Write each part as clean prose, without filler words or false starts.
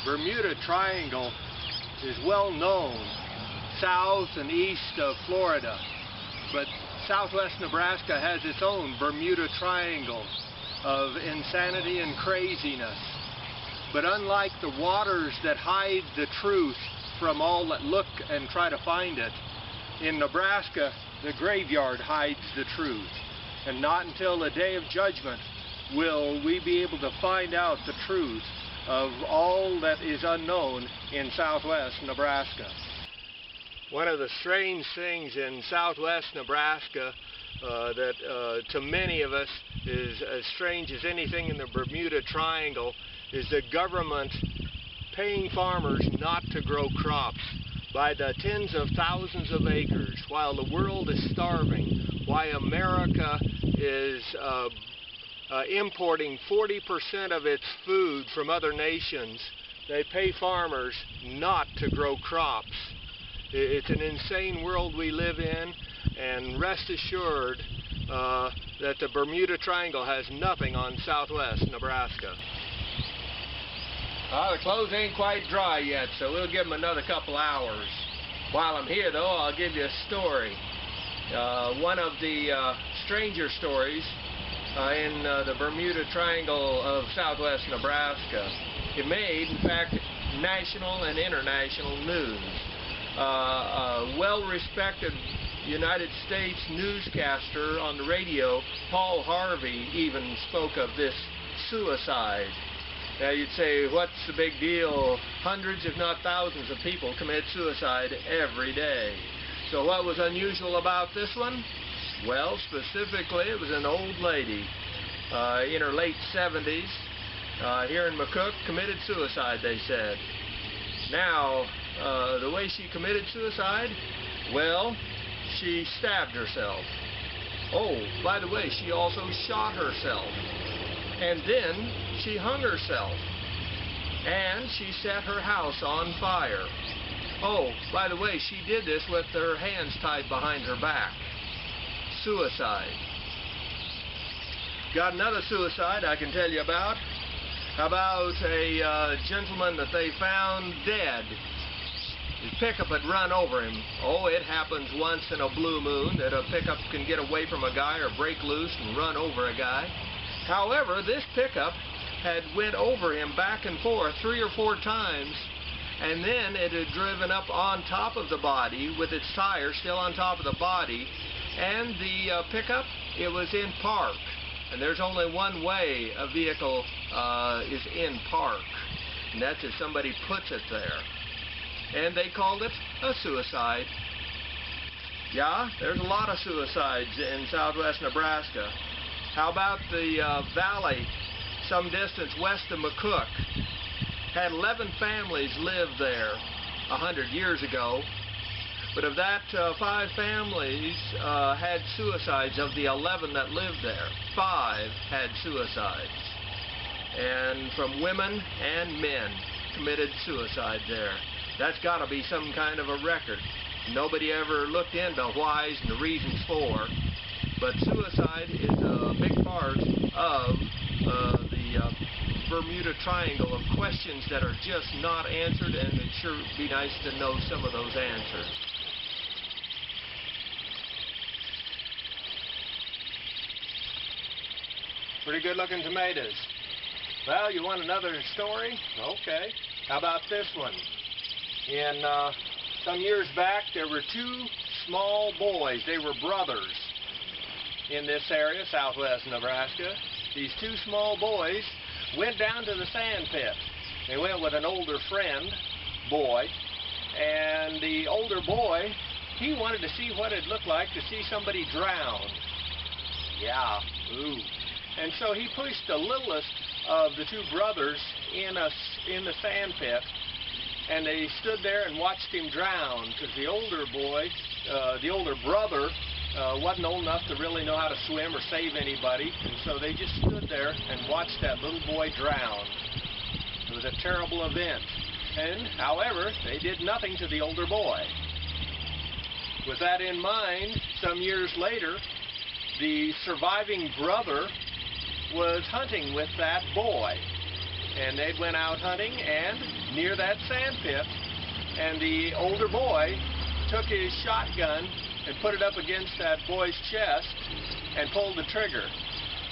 Bermuda Triangle is well known south and east of Florida, but southwest Nebraska has its own Bermuda Triangle of insanity and craziness. But unlike the waters that hide the truth from all that look and try to find it, in Nebraska the graveyard hides the truth, and not until the day of judgment will we be able to find out the truth of all that is unknown in southwest Nebraska. One of the strange things in southwest Nebraska that to many of us is as strange as anything in the Bermuda Triangle is the government paying farmers not to grow crops by the tens of thousands of acres while the world is starving, why America is importing 40% of its food from other nations. They pay farmers not to grow crops. It's an insane world we live in, and rest assured that the Bermuda Triangle has nothing on southwest Nebraska. The clothes ain't quite dry yet, so we'll give them another couple hours. While I'm here, though, I'll give you a story. One of the stranger stories in the Bermuda Triangle of southwest Nebraska. It made, in fact, national and international news. A well-respected United States newscaster on the radio, Paul Harvey, even spoke of this suicide. Now you'd say, what's the big deal? Hundreds, if not thousands, of people commit suicide every day. So what was unusual about this one? Well, specifically, it was an old lady in her late 70s here in McCook, committed suicide, they said. Now, the way she committed suicide, well, she stabbed herself. Oh, by the way, she also shot herself. And then she hung herself. And she set her house on fire. Oh, by the way, she did this with her hands tied behind her back. Suicide. Got another suicide I can tell you about. About a gentleman that they found dead. His pickup had run over him. Oh, it happens once in a blue moon that a pickup can get away from a guy or break loose and run over a guy. However, this pickup had went over him back and forth 3 or 4 times, and then it had driven up on top of the body with its tire still on top of the body, and the pickup, it was in park. And there's only one way a vehicle is in park, and that's if somebody puts it there. And they called it a suicide. Yeah, there's a lot of suicides in southwest Nebraska. How about the valley some distance west of McCook? Had 11 families live there 100 years ago. But of that, 5 families had suicides. Of the 11 that lived there, 5 had suicides. And from women and men committed suicide there. That's got to be some kind of a record. Nobody ever looked into whys and the reasons for. But suicide is a big part of the Bermuda Triangle of questions that are just not answered, and it'd sure be nice to know some of those answers. Pretty good looking tomatoes. Well, you want another story? Okay. How about this one? In some years back, there were 2 small boys. They were brothers in this area, southwest Nebraska. These 2 small boys went down to the sand pit. They went with an older friend, boy, and the older boy, he wanted to see what it looked like to see somebody drown. Yeah, ooh. And so he pushed the littlest of the 2 brothers in the sand pit, and they stood there and watched him drown, because the older boy, the older brother, wasn't old enough to really know how to swim or save anybody, and so they just stood there and watched that little boy drown. It was a terrible event. And, however, they did nothing to the older boy. With that in mind, some years later, the surviving brother was hunting with that boy. And they went out hunting, and near that sand pit, and the older boy took his shotgun and put it up against that boy's chest and pulled the trigger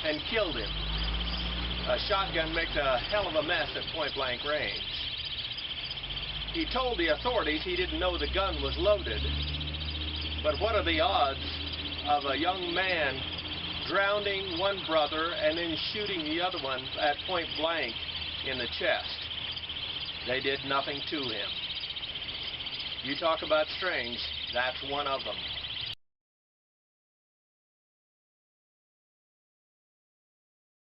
and killed him. A shotgun makes a hell of a mess at point-blank range. He told the authorities he didn't know the gun was loaded. But what are the odds of a young man drowning one brother and then shooting the other one at point-blank in the chest? They did nothing to him. You talk about strange, that's one of them.